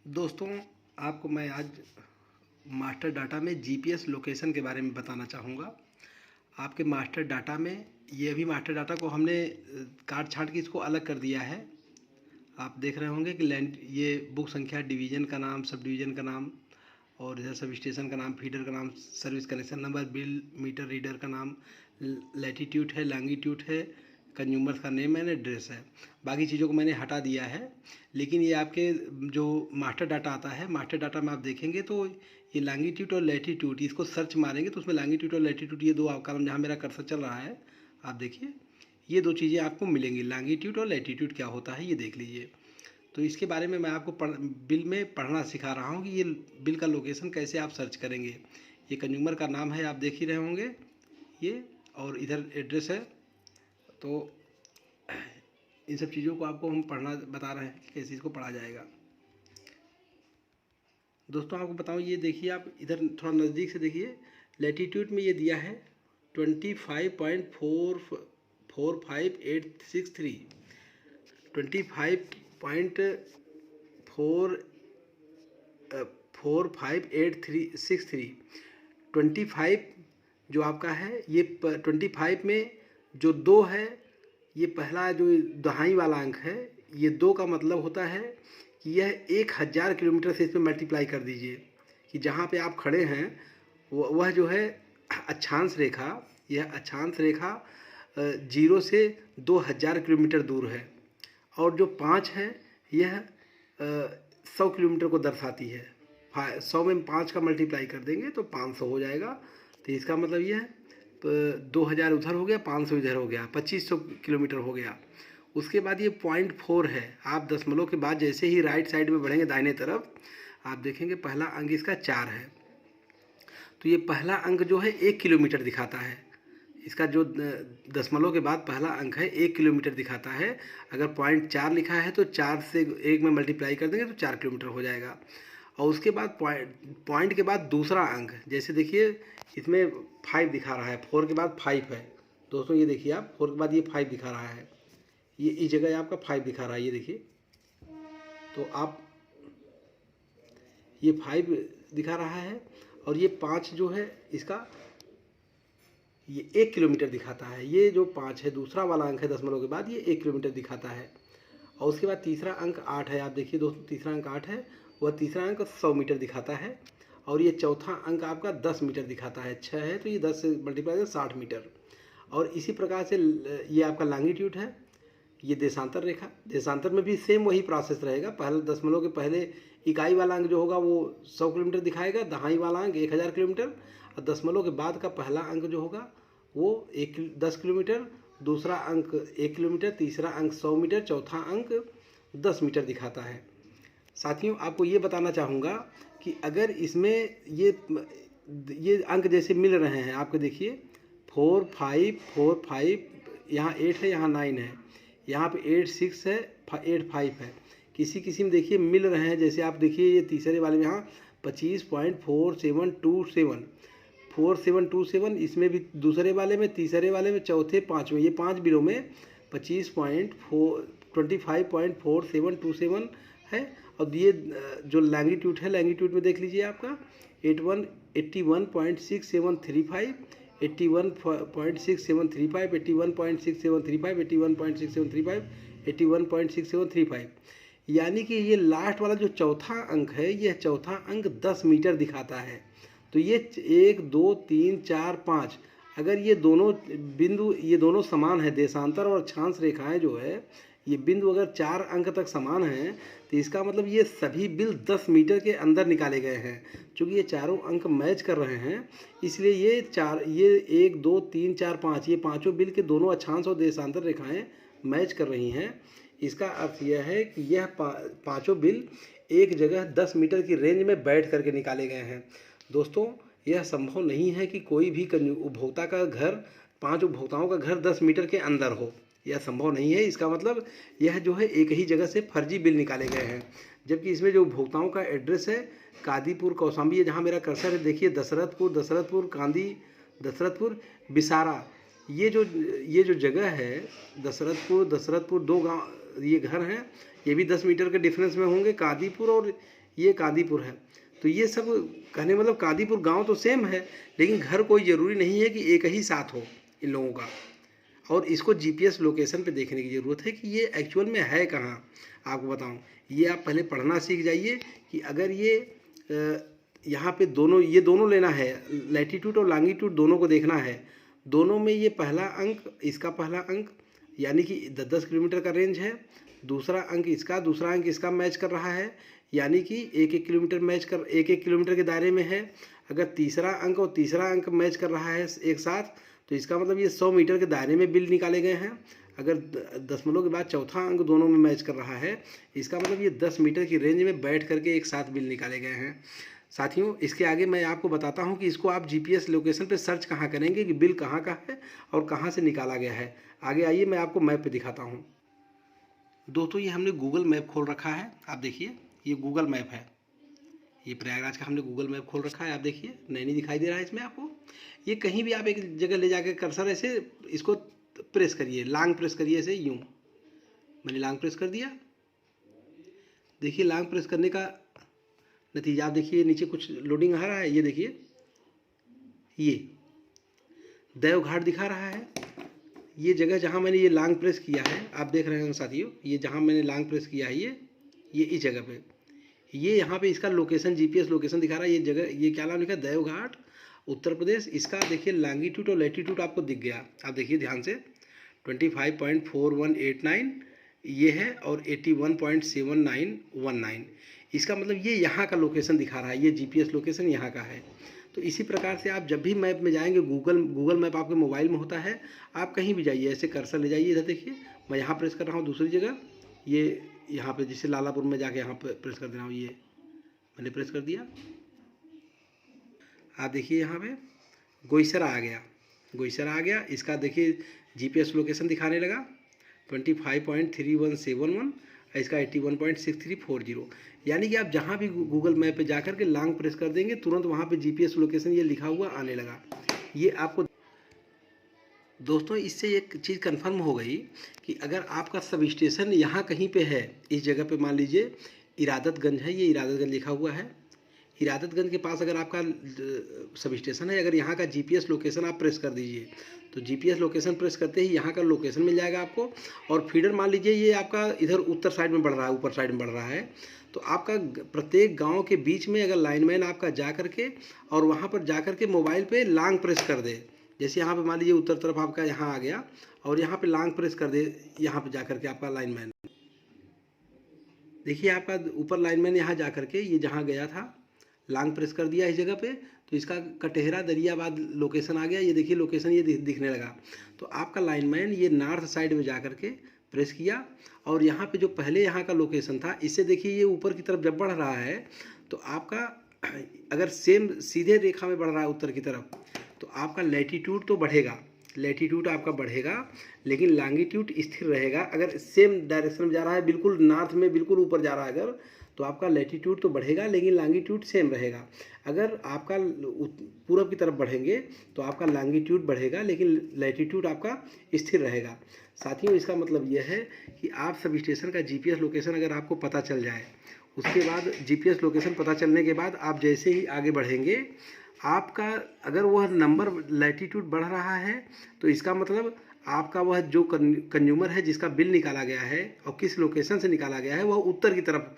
दोस्तों, आपको मैं आज मास्टर डाटा में जीपीएस लोकेशन के बारे में बताना चाहूँगा। आपके मास्टर डाटा में ये अभी मास्टर डाटा को हमने काट छाँट के इसको अलग कर दिया है। आप देख रहे होंगे कि लैंड ये बुक संख्या, डिवीज़न का नाम, सब डिवीज़न का नाम और इधर सब स्टेशन का नाम, फीडर का नाम, service connection number, bill, meter reader का नाम, लैटीट्यूड है, लॉन्गिट्यूड है, कंज्यूमर्स का नेम एंड एड्रेस है। बाकी चीज़ों को मैंने हटा दिया है, लेकिन ये आपके जो मास्टर डाटा आता है, मास्टर डाटा में आप देखेंगे तो ये लॉन्गिट्यूड और लैटीट्यूड, इसको सर्च मारेंगे तो उसमें लॉन्गिट्यूड और लैटीट्यूड ये दो कॉलम जहाँ मेरा कर्सर चल रहा है, आप देखिए ये दो चीज़ें आपको मिलेंगी। लॉन्गिट्यूड और लैटीट्यूड क्या होता है ये देख लीजिए। तो इसके बारे में मैं आपको बिल में पढ़ना सिखा रहा हूँ कि ये बिल का लोकेशन कैसे आप सर्च करेंगे। ये कंज्यूमर का नाम है, आप देख ही रहे होंगे ये, और इधर एड्रेस है। तो इन सब चीज़ों को आपको हम पढ़ना बता रहे हैं कि कैसे इसको पढ़ा जाएगा। दोस्तों आपको बताऊँ, ये देखिए, आप इधर थोड़ा नज़दीक से देखिए। लैटीट्यूड में ये दिया है 25.4583, 25.458363। 25 जो आपका है, ये 25 में जो 2 है, ये पहला जो दहाई वाला अंक है, ये 2 का मतलब होता है कि यह 1000 किलोमीटर से इसमें मल्टीप्लाई कर दीजिए कि जहाँ पे आप खड़े हैं वह जो है अक्षांश रेखा, यह अक्षांश रेखा 0 से 2000 किलोमीटर दूर है। और जो 5 है यह 100 किलोमीटर को दर्शाती है। 100 में 5 का मल्टीप्लाई कर देंगे तो 500 हो जाएगा। तो इसका मतलब यह है 2000 उधर हो गया, 500 इधर हो गया, 2500 किलोमीटर हो गया। उसके बाद ये 0.4 है। आप दशमलव के बाद जैसे ही राइट साइड में बढ़ेंगे दाहिने तरफ, आप देखेंगे पहला अंक इसका 4 है। तो ये पहला अंक जो है 1 किलोमीटर दिखाता है। इसका जो दशमलव के बाद पहला अंक है 1 किलोमीटर दिखाता है। अगर 0.4 लिखा है तो 4 से 1 में मल्टीप्लाई कर देंगे तो 4 किलोमीटर हो जाएगा। और उसके बाद पॉइंट के बाद दूसरा अंक, जैसे देखिए इसमें 5 दिखा रहा है, 4 के बाद 5 है। दोस्तों ये देखिए, आप 4 के बाद ये 5 दिखा रहा है, ये इस जगह आपका 5 दिखा रहा है, ये देखिए। तो आप ये 5 दिखा रहा है और ये 5 जो है इसका ये 1 किलोमीटर दिखाता है। ये जो 5 है, दूसरा वाला अंक है दशमलव के बाद, ये 1 किलोमीटर दिखाता है। और उसके बाद तीसरा अंक 8 है। आप देखिए दोस्तों, तीसरा अंक 8 है, वह तीसरा अंक 100 मीटर दिखाता है। और ये चौथा अंक आपका 10 मीटर दिखाता है। 6 है तो ये 10 से मल्टीप्लाई 60 मीटर। और इसी प्रकार से ये आपका लॉन्गिट्यूड है, ये देशांतर रेखा। देशांतर में भी सेम वही प्रोसेस रहेगा। पहले दशमलव के पहले इकाई वाला अंक जो होगा वो 100 किलोमीटर दिखाएगा, दहाई वाला अंक 1000 किलोमीटर, और दशमलव के बाद का पहला अंक जो होगा वो 10 किलोमीटर, दूसरा अंक 1 किलोमीटर, तीसरा अंक 100 मीटर, चौथा अंक 10 मीटर दिखाता है। साथियों, आपको ये बताना चाहूँगा कि अगर इसमें ये अंक जैसे मिल रहे हैं, आपको देखिए 4 5 4 5, यहाँ 8 है, यहाँ 9 है, यहाँ पे 8 6 है, 8 5 है। किसी किसी में देखिए मिल रहे हैं, जैसे आप देखिए ये तीसरे वाले में यहाँ 25.4727, 4727, इसमें भी दूसरे वाले में, तीसरे वाले में, चौथे, पाँचवें, ये 5 बिलों में 25.4727 है। और ये जो लॉन्गिट्यूड है, लॉन्गिट्यूड में देख लीजिए आपका 81.6735, 81.6735, 81.6735, 81.6735, 81.6735। यानी कि ये लास्ट वाला जो चौथा अंक है, यह चौथा अंक 10 मीटर दिखाता है। तो ये 1 2 3 4 5, अगर ये दोनों बिंदु, ये दोनों समान है, देशांतर और अक्षांश रेखाएं जो है, ये बिंदु अगर 4 अंक तक समान हैं तो इसका मतलब ये सभी बिल 10 मीटर के अंदर निकाले गए हैं। चूँकि ये चारों अंक मैच कर रहे हैं, इसलिए ये 1 2 3 4 5, ये पाँचों बिल के दोनों अक्षांश और देशांतर रेखाएं मैच कर रही हैं। इसका अर्थ यह है कि यह पाँचों बिल एक जगह 10 मीटर की रेंज में बैठ करके निकाले गए हैं। दोस्तों, यह संभव नहीं है कि कोई भी उपभोक्ता का घर, 5 उपभोक्ताओं का घर 10 मीटर के अंदर हो, यह संभव नहीं है। इसका मतलब यह जो है एक ही जगह से फर्जी बिल निकाले गए हैं। जबकि इसमें जो उपभोक्ताओं का एड्रेस है कादीपुर, कौशाम्बी, ये जहाँ मेरा कर्सर है देखिए, दशरथपुर, कांदी, दशरथपुर, बिसारा, ये जो जगह है दशरथपुर 2 गांव, ये घर हैं, ये भी 10 मीटर के डिफरेंस में होंगे। कादीपुर और ये कादीपुर है। तो ये सब कहने मतलब कादीपुर गांव तो सेम है, लेकिन घर कोई ज़रूरी नहीं है कि एक ही साथ हो इन लोगों का। और इसको जीपीएस लोकेशन पे देखने की ज़रूरत है कि ये एक्चुअल में है कहाँ। आपको बताऊँ, ये आप पहले पढ़ना सीख जाइए कि अगर ये यहाँ पे ये दोनों लेना है, लैटीट्यूड और लॉन्गिट्यूड दोनों को देखना है। दोनों में ये पहला अंक, इसका पहला अंक यानी कि 10-10 किलोमीटर का रेंज है। दूसरा अंक इसका मैच कर रहा है, यानी कि 1-1 किलोमीटर के दायरे में है। अगर तीसरा अंक और तीसरा अंक मैच कर रहा है एक साथ, तो इसका मतलब ये 100 मीटर के दायरे में बिल निकाले गए हैं। अगर दशमलव के बाद चौथा अंक दोनों में मैच कर रहा है, इसका मतलब ये 10 मीटर की रेंज में बैठ करके एक साथ बिल निकाले गए हैं। साथियों, इसके आगे मैं आपको बताता हूँ कि इसको आप जीपीएस लोकेशन पे सर्च कहाँ करेंगे कि बिल कहाँ का है और कहाँ से निकाला गया है। आगे आइए, मैं आपको मैप पे दिखाता हूँ। दोस्तों, ये हमने गूगल मैप खोल रखा है। आप देखिए, ये गूगल मैप है। ये प्रयागराज का हमने गूगल मैप खोल रखा है। आप देखिए, नैनी दिखाई दे रहा है इसमें आपको। ये कहीं भी आप एक जगह ले जाकर कर्सर ऐसे इसको प्रेस करिए, लॉन्ग प्रेस करिए ऐसे, यूँ। मैंने लॉन्ग प्रेस कर दिया। देखिए, लॉन्ग प्रेस करने का नतीजा आप देखिए, नीचे कुछ लोडिंग आ रहा है। ये देखिए, ये देवघाट दिखा रहा है। ये जगह जहाँ मैंने ये लॉन्ग प्रेस किया है, आप देख रहे हैं साथियों, ये जहाँ मैंने लॉन्ग प्रेस किया है, ये इस जगह पे, ये यहाँ पे इसका लोकेशन, जीपीएस लोकेशन दिखा रहा है। ये जगह, ये क्या नाम लिखा है, देवघाट, उत्तर प्रदेश। इसका देखिए लॉन्गिट्यूड और लैटीट्यूड आपको दिख गया। आप देखिए ध्यान से, 25.4189 ये है और 81.7919। इसका मतलब ये यहाँ का लोकेशन दिखा रहा है, ये जीपीएस लोकेशन यहाँ का है। तो इसी प्रकार से आप जब भी मैप में जाएंगे, गूगल मैप आपके मोबाइल में होता है, आप कहीं भी जाइए ऐसे कर्सर ले जाइए। इधर देखिए, मैं यहाँ प्रेस कर रहा हूँ दूसरी जगह, ये यहाँ पे जैसे लालापुर में जाके यहाँ पे प्रेस कर दे रहा हूँ, ये मैंने प्रेस कर दिया। आप देखिए यहाँ पे गोईसरा आ गया। इसका देखिए जीपीएस लोकेशन दिखाने लगा 25.3171, इसका 81.6340। यानी कि आप जहाँ भी गूगल मैप पे जाकर के लॉन्ग प्रेस कर देंगे, तुरंत वहाँ पे जीपीएस लोकेशन ये लिखा हुआ आने लगा। ये आपको दोस्तों, इससे एक चीज़ कंफर्म हो गई कि अगर आपका सब स्टेशन यहाँ कहीं पे है, इस जगह पे मान लीजिए इरादतगंज है, ये इरादतगंज लिखा हुआ है। इरादतगंज के पास अगर आपका सब स्टेशन है, अगर यहाँ का जीपीएस लोकेशन आप प्रेस कर दीजिए, तो जीपीएस लोकेशन प्रेस करते ही यहाँ का लोकेशन मिल जाएगा आपको। और फीडर मान लीजिए ये आपका इधर उत्तर साइड में बढ़ रहा है, ऊपर साइड में बढ़ रहा है, तो आपका प्रत्येक गांव के बीच में अगर लाइनमैन आपका जा करके और वहाँ पर जा करके मोबाइल पे लॉन्ग प्रेस कर दे, जैसे यहाँ पे मान लीजिए उत्तर तरफ आपका यहाँ आ गया और यहाँ पे लॉन्ग प्रेस कर दे, यहाँ पे जा करके आपका लाइनमैन, देखिए आपका ऊपर लाइनमैन यहाँ जा करके, ये जहाँ गया था लॉन्ग प्रेस कर दिया इस जगह पे, तो इसका कटेहरा दरियाबाद लोकेशन आ गया। ये देखिए लोकेशन ये दिखने लगा। तो आपका लाइनमैन ये नॉर्थ साइड में जा करके प्रेस किया और यहाँ पे जो पहले यहाँ का लोकेशन था, इससे देखिए ये ऊपर की तरफ जब बढ़ रहा है, तो आपका अगर सेम सीधे रेखा में बढ़ रहा है उत्तर की तरफ, तो आपका लैटीट्यूड तो बढ़ेगा, लैटीट्यूड आपका बढ़ेगा, लेकिन लॉन्गिट्यूड स्थिर रहेगा। अगर सेम डायरेक्शन में जा रहा है, बिल्कुल नॉर्थ में बिल्कुल ऊपर जा रहा है अगर, तो आपका लैटीट्यूड तो बढ़ेगा लेकिन लॉन्गिट्यूड सेम रहेगा। अगर आपका पूरब की तरफ बढ़ेंगे तो आपका लॉन्गिट्यूड बढ़ेगा लेकिन लैटीट्यूड आपका स्थिर रहेगा। साथियों, इसका मतलब यह है कि आप सब स्टेशन का जीपीएस लोकेशन अगर आपको पता चल जाए, उसके बाद जीपीएस लोकेशन पता चलने के बाद आप जैसे ही आगे बढ़ेंगे, आपका अगर वह नंबर लैटीट्यूड बढ़ रहा है, तो इसका मतलब आपका वह जो कंज्यूमर है जिसका बिल निकाला गया है और किस लोकेशन से निकाला गया है, वह उत्तर की तरफ,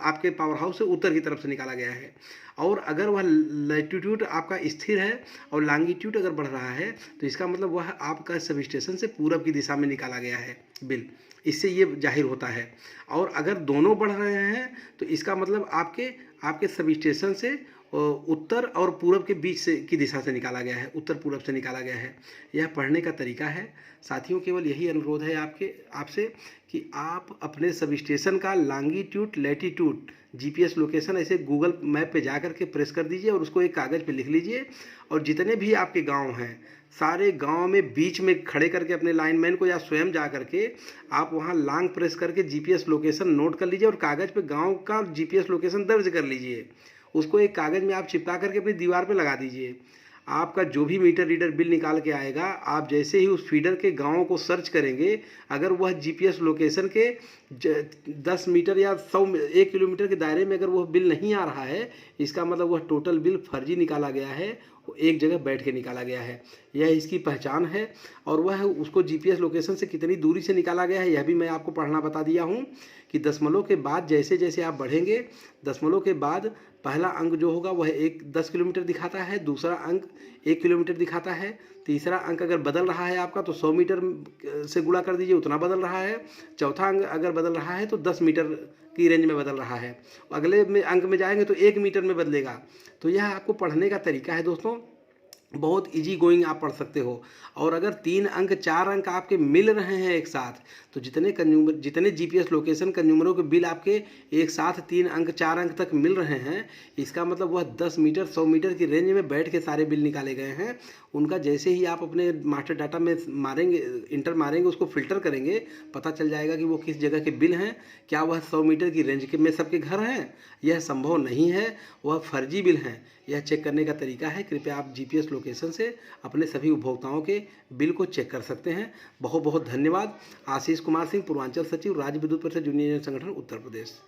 आपके पावर हाउस से उत्तर की तरफ से निकाला गया है। और अगर वह लैटीट्यूड आपका स्थिर है और लॉन्गिट्यूड अगर बढ़ रहा है, तो इसका मतलब वह आपका सब स्टेशन से पूरब की दिशा में निकाला गया है बिल, इससे ये जाहिर होता है। और अगर दोनों बढ़ रहे हैं, तो इसका मतलब आपके सब स्टेशन से उत्तर और पूरब के बीच से की दिशा से निकाला गया है, उत्तर पूरब से निकाला गया है। यह पढ़ने का तरीका है। साथियों, केवल यही अनुरोध है आपसे कि आप अपने सब स्टेशन का लॉन्गिट्यूड, लैटीट्यूड, जीपीएस लोकेशन ऐसे गूगल मैप पे जा कर के प्रेस कर दीजिए और उसको एक कागज़ पे लिख लीजिए। और जितने भी आपके गांव हैं, सारे गांव में बीच में खड़े करके अपने लाइनमैन को या स्वयं जा करके आप वहां लॉन्ग प्रेस करके जीपीएस लोकेशन नोट कर लीजिए और कागज़ पे गाँव का जीपीएस लोकेशन दर्ज कर लीजिए। उसको एक कागज़ में आप चिपका करके अपनी दीवार पे लगा दीजिए। आपका जो भी मीटर रीडर बिल निकाल के आएगा, आप जैसे ही उस फीडर के गाँव को सर्च करेंगे, अगर वह जीपीएस लोकेशन के 10 मीटर या 1 किलोमीटर के दायरे में अगर वह बिल नहीं आ रहा है, इसका मतलब वह टोटल बिल फर्जी निकाला गया है, एक जगह बैठ के निकाला गया है। यह इसकी पहचान है। और वह उसको जीपीएस लोकेशन से कितनी दूरी से निकाला गया है, यह भी मैं आपको पढ़ना बता दिया हूँ कि दशमलव के बाद जैसे जैसे आप बढ़ेंगे, दशमलव के बाद पहला अंक जो होगा वह 10 किलोमीटर दिखाता है, दूसरा अंक 1 किलोमीटर दिखाता है, तीसरा अंक अगर बदल रहा है आपका तो 100 मीटर से गुणा कर दीजिए, उतना बदल रहा है। चौथा अंक अगर बदल रहा है तो 10 मीटर की रेंज में बदल रहा है। अगले में अंक में जाएंगे तो 1 मीटर में बदलेगा। तो यह आपको पढ़ने का तरीका है दोस्तों, बहुत इजी गोइंग आप पढ़ सकते हो। और अगर 3 अंक 4 अंक आपके मिल रहे हैं एक साथ, तो जितने जीपीएस लोकेशन कंज्यूमरों के बिल आपके एक साथ 3 अंक 4 अंक तक मिल रहे हैं, इसका मतलब वह 10 मीटर 100 मीटर की रेंज में बैठ के सारे बिल निकाले गए हैं। उनका जैसे ही आप अपने मास्टर डाटा में मारेंगे, इंटर मारेंगे, उसको फिल्टर करेंगे, पता चल जाएगा कि वो किस जगह के बिल हैं। क्या वह 100 मीटर की रेंज के में सबके घर हैं? यह संभव नहीं है, वह फर्जी बिल हैं। यह चेक करने का तरीका है। कृपया आप जीपीएस लोकेशन से अपने सभी उपभोक्ताओं के बिल को चेक कर सकते हैं। बहुत बहुत धन्यवाद। आशीष कुमार सिंह, पूर्वांचल सचिव, राज्य विद्युत परिषद यूनियन संगठन, उत्तर प्रदेश।